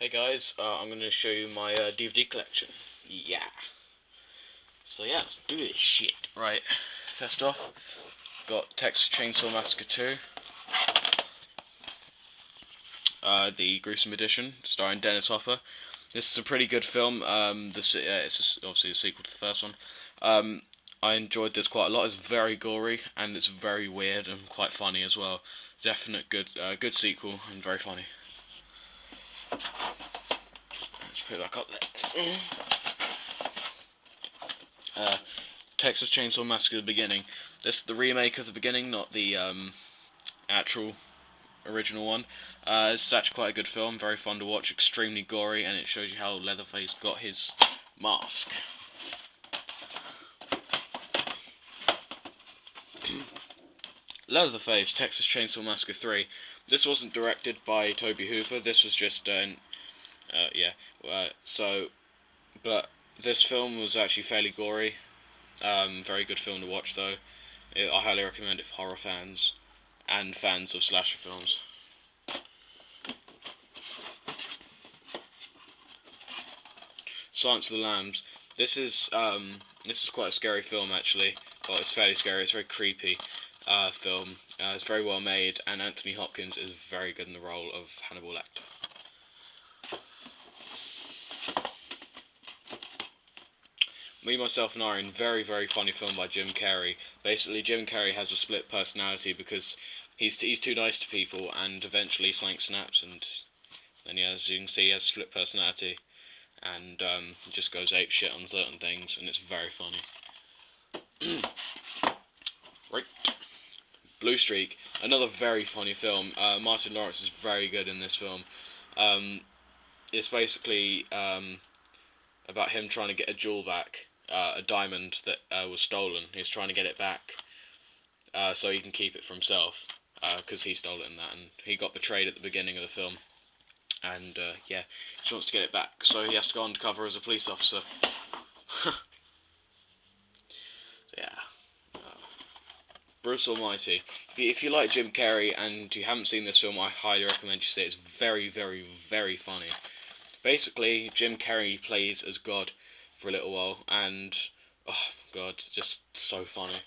Hey guys, I'm going to show you my DVD collection. Yeah. So yeah, let's do this shit. Right, first off, got Texas Chainsaw Massacre 2, the gruesome edition, starring Dennis Hopper. This is a pretty good film. It's obviously a sequel to the first one. I enjoyed this quite a lot. It's very gory and it's very weird and quite funny as well. Definite good sequel and very funny. Let's put it back up there. Texas Chainsaw Massacre: The Beginning. This is the remake of The Beginning, not the actual original one. It's actually quite a good film, very fun to watch, extremely gory, and it shows you how Leatherface got his mask. Leatherface, Texas Chainsaw Massacre 3. This wasn't directed by Tobe Hooper. This was just but this film was actually fairly gory. Very good film to watch though. I highly recommend it for horror fans and fans of slasher films. Silence of the Lambs. This is quite a scary film actually. Well, it's fairly scary. It's a very creepy film. It's very well made, and Anthony Hopkins is very good in the role of Hannibal Lecter. Me, Myself and Irene, very, very funny film by Jim Carrey. Basically, Jim Carrey has a split personality because he's too nice to people, and eventually something snaps, and then as you can see, he has a split personality, and he just goes ape shit on certain things, and it's very funny. Right. Blue Streak, another very funny film. Martin Lawrence is very good in this film. It's basically about him trying to get a jewel back. A diamond that was stolen. He's trying to get it back so he can keep it for himself because he stole it in that, and he got betrayed at the beginning of the film, and he wants to get it back, so he has to go undercover as a police officer. So, yeah. Bruce Almighty. If you like Jim Carrey and you haven't seen this film, I highly recommend you see it. It's very, very, very funny. Basically, Jim Carrey plays as God for a little while, and oh god, just so funny.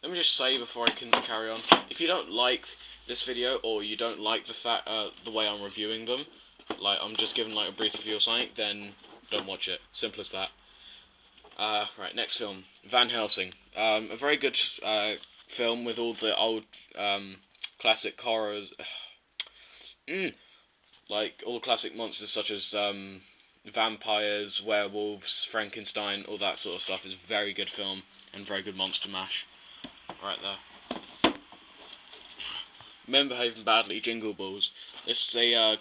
Let me just say before I can carry on, if you don't like this video, or you don't like the way I'm reviewing them, like I'm just giving like a brief review or something, then don't watch it. Simple as that. Right, next film, Van Helsing. A very good film with all the old classic horrors. Like all the classic monsters such as vampires, werewolves, Frankenstein, all that sort of stuff. Is a very good film and very good monster mash. Right there. Men Behaving Badly, Jingle Balls. This is a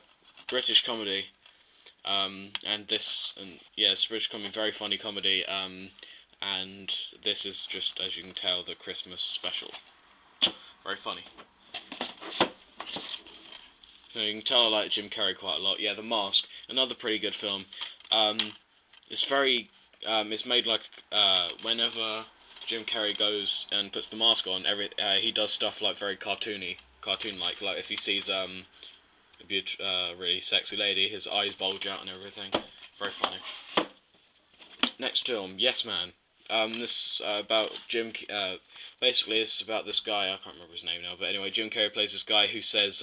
British comedy, it's a British comedy, very funny comedy, and this is just, as you can tell, the Christmas special. Very funny. You can tell I like Jim Carrey quite a lot. Yeah, The Mask, another pretty good film. It's made like whenever Jim Carrey goes and puts the mask on, he does stuff like very cartoon-like. Like if he sees a really sexy lady, his eyes bulge out and everything. Very funny. Next film, Yes Man. This about basically it's about this guy. I can't remember his name now, but anyway, Jim Carrey plays this guy who says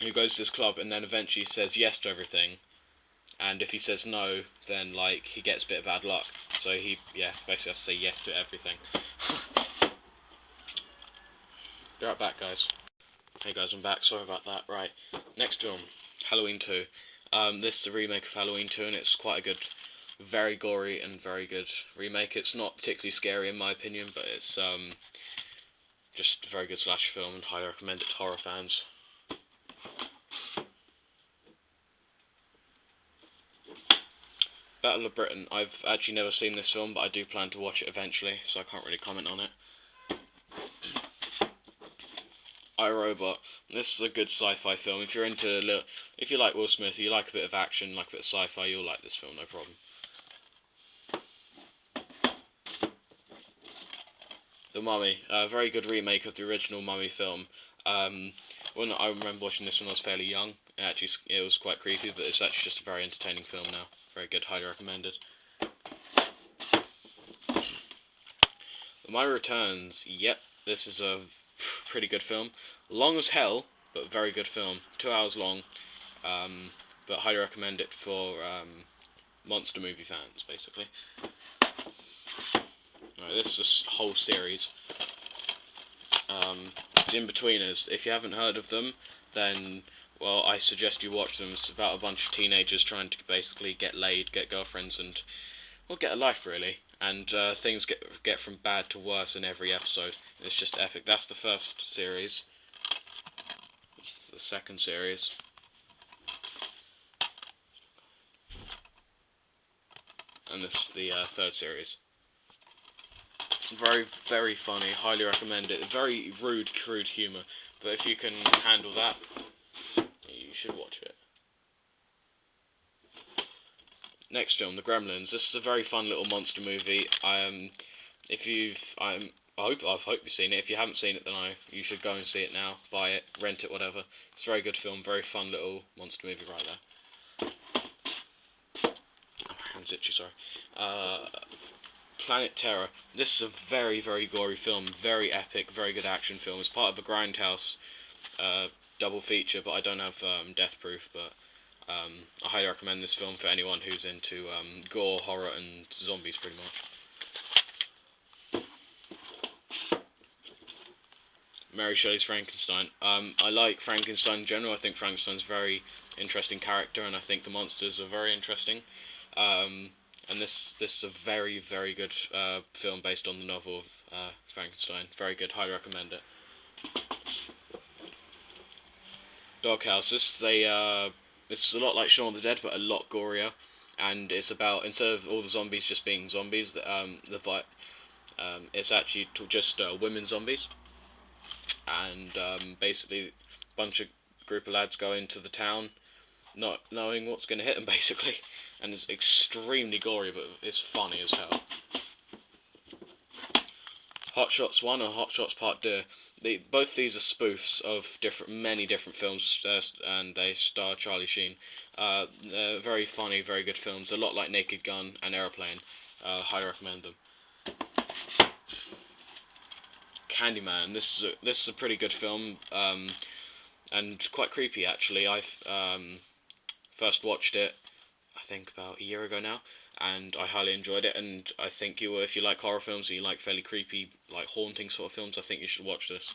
who goes to this club and then eventually says yes to everything, and if he says no, then like he gets a bit of bad luck. So he basically has to say yes to everything. Be right back, guys. Hey guys, I'm back. Sorry about that. Right, next film, Halloween 2. This is the remake of Halloween 2, and it's quite a good, very gory and very good remake. It's not particularly scary in my opinion, but it's just a very good slasher film, and highly recommend it to horror fans. Battle of Britain. I've actually never seen this film, but I do plan to watch it eventually, so I can't really comment on it. I, Robot. This is a good sci-fi film. If you like Will Smith, you like a bit of action, like a bit of sci-fi, you'll like this film, no problem. The Mummy. A very good remake of the original Mummy film. When I remember watching this when I was fairly young, actually it was quite creepy, but it's actually just a very entertaining film now. Very good, highly recommended. My Returns, yep, this is a pretty good film. Long as hell, but very good film. 2 hours long, but highly recommend it for monster movie fans, basically. Right, this is a whole series. In-Betweeners, if you haven't heard of them, then, well, I suggest you watch them. It's about a bunch of teenagers trying to basically get laid, get girlfriends, and, well, get a life, really. And things get from bad to worse in every episode. It's just epic. That's the first series. It's the second series. And this is the third series. Very, very funny. Highly recommend it. Very rude, crude humour. But if you can handle that, you should watch it. Next film, The Gremlins. This is a very fun little monster movie. If you've, I hope you've seen it. If you haven't seen it, then you should go and see it now. Buy it, rent it, whatever. It's a very good film. Very fun little monster movie right there. Oh, my hand's itchy. Sorry. Planet Terror. This is a very, very gory film. Very epic. Very good action film. It's part of a Grindhouse double feature, but I don't have Death Proof. But I highly recommend this film for anyone who's into gore, horror, and zombies, pretty much. Mary Shelley's Frankenstein. I like Frankenstein in general. I think Frankenstein's a very interesting character, and I think the monsters are very interesting. And this is a very, very good film based on the novel of Frankenstein. Very good. Highly recommend it. Doghouse. This is a lot like Shaun of the Dead, but a lot gorier. And it's about, instead of all the zombies just being zombies, it's actually just women zombies. And basically, a group of lads go into the town, not knowing what's going to hit them, basically. And it's extremely gory, but it's funny as hell. Hot Shots 1 and Hot Shots Part 2. Both these are spoofs of many different films, and they star Charlie Sheen. They're very funny, very good films. A lot like Naked Gun and Aeroplane. Highly recommend them. Candyman. This is a pretty good film, and quite creepy actually. I first watched it, I think about a year ago now, and I highly enjoyed it. And I think if you like horror films and you like fairly creepy, like haunting sort of films, I think you should watch this.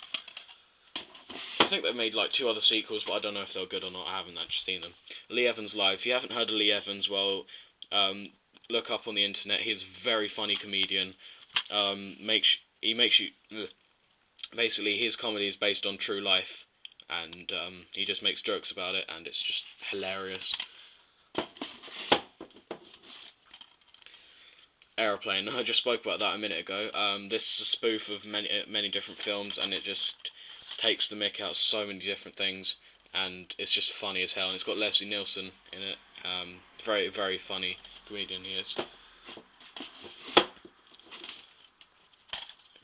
I think they've made like 2 other sequels, but I don't know if they're good or not. I haven't actually seen them. Lee Evans Live. If you haven't heard of Lee Evans, well, look up on the internet. He's a very funny comedian. He makes you. Basically, his comedy is based on true life, and he just makes jokes about it, and it's just hilarious. Aeroplane. I just spoke about that a minute ago. This is a spoof of many different films, and it just takes the mick out of so many different things, and it's just funny as hell. And it's got Leslie Nielsen in it. Very, very funny comedian he is.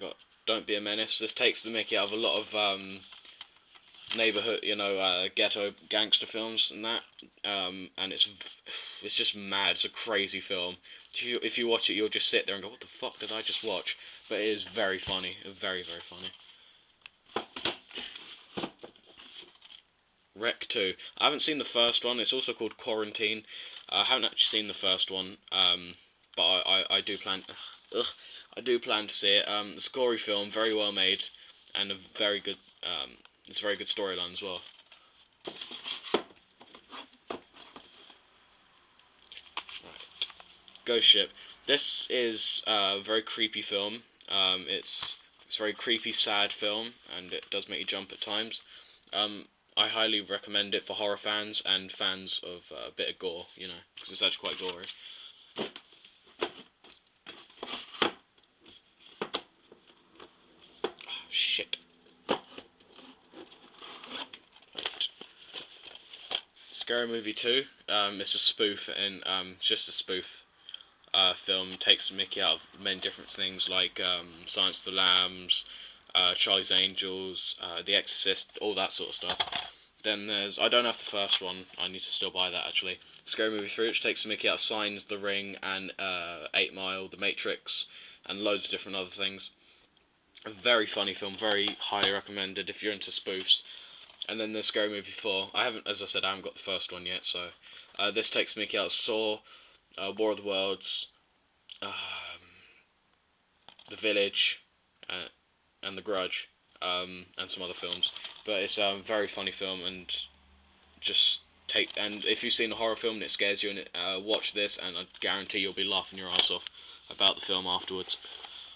Got Don't Be a Menace. This takes the mickey out of a lot of neighborhood, ghetto gangster films and that. And it's just mad. It's a crazy film. If you watch it, you'll just sit there and go, "What the fuck did I just watch?" But it is very funny. Very, very funny. Rec 2. I haven't seen the first one. It's also called Quarantine. I haven't actually seen the first one, but I do plan. I do plan to see it. It's a gory film, very well made, and it's a very good storyline as well. Right. Ghost Ship. This is a very creepy film. It's a very creepy, sad film, and it does make you jump at times. I highly recommend it for horror fans and fans of a bit of gore, because it's actually quite gory. Oh, shit. Right. Scary Movie 2. It's a spoof, and it's just a spoof film. Takes the mickey out of many different things like Silence of the Lambs, Charlie's Angels, The Exorcist, all that sort of stuff. Then there's, I don't have the first one, I need to still buy that actually. Scary Movie 3, which takes the mickey out of Signs, The Ring, and 8 Mile, The Matrix, and loads of different other things. A very funny film, very highly recommended if you're into spoofs. And then there's Scary Movie 4. I haven't, as I said, I haven't got the first one yet, so this takes the mickey out of Saw, War of the Worlds, um, The Village, and The Grudge, and some other films. But it's a very funny film, and just take. And if you've seen a horror film and it scares you, and watch this, and I guarantee you'll be laughing your ass off about the film afterwards.